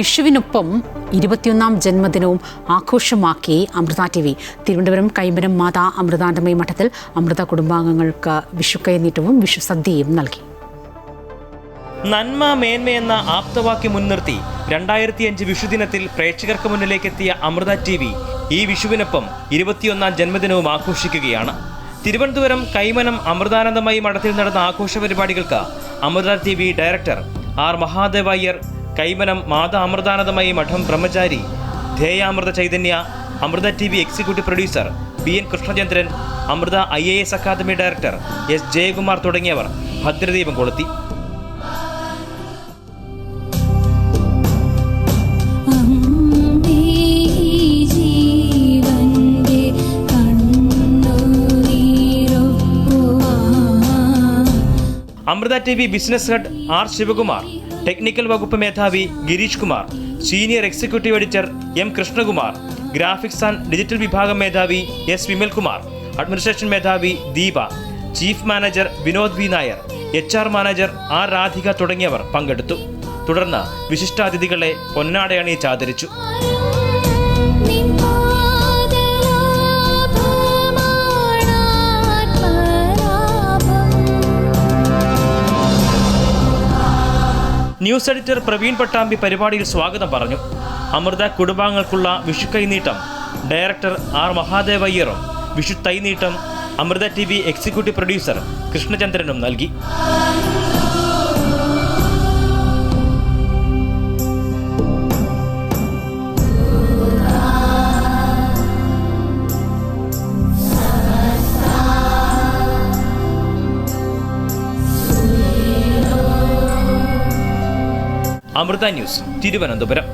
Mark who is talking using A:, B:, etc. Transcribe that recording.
A: വിഷുവിനൊപ്പം 21ാം ജന്മദിനവും ആഘോഷമാക്കി Amrita TV. Thiruvananthapuram കൈമരം Mata Amritanandamayi മഠത്തിൽ അമൃത കുടുംബാംഗങ്ങൾക്ക് വിഷുക്കൈനീട്ടവും വിഷുസദ്യയും നൽകി.
B: നന്മ മേന്മയെന്ന ആപ്തവാക്യം മുൻനിർത്തി 2005 വിഷുദിനത്തിൽ പ്രേക്ഷകർക്ക് മുന്നിലേക്കെത്തിയ അമൃത TV ഈ വിഷുവിനൊപ്പം 21ാം ജന്മദിനവും ആഘോഷിക്കുകയാണ്. തിരുവനന്തപുരം കൈമനം അമൃതാനന്ദമയി മഠത്തിൽ നടന്ന ആഘോഷ പരിപാടികൾക്ക് Amrita TV director R Mahadeva Iyer, Kaimanam Mata Amritanandamayi മഠം ബ്രഹ്മചാരി Dheyamrita Chaitanya, Amrita TV executive producer PN Krishnachandran, Amrita IAS academy director S Jayakumar തുടങ്ങിയവർ ഭദ്രദീപം കൊളുത്തി. Amrita TV business head R Sivakumar, technical വകുപ്പ് മേധാവി Girish Kumar, senior executive editor M Krishnakumar, graphics and digital വിഭാഗം മേധാവി S വിമൽകുമാർ, അഡ്മിനിസ്ട്രേഷൻ മേധാവി Deepa, chief manager Vinod V Nair, HR manager R Radhika തുടങ്ങിയവർ പങ്കെടുത്തു. തുടർന്ന് വിശിഷ്ടാതിഥികളെ പൊന്നാടയണിയിച്ച് ആദരിച്ചു. ന്യൂസ് എഡിറ്റർ പ്രവീൺ പട്ടാമ്പി പരിപാടിയിൽ സ്വാഗതം പറഞ്ഞു. അമൃത കുടുംബാംഗങ്ങൾക്കുള്ള വിഷു കൈനീട്ടം ഡയറക്ടർ ആർ മഹാദേവ അയ്യറും വിഷു തൈനീട്ടം അമൃത TV എക്സിക്യൂട്ടീവ് പ്രൊഡ്യൂസർ കൃഷ്ണചന്ദ്രനും നൽകി. അമൃത ന്യൂസ്, തിരുവനന്തപുരം.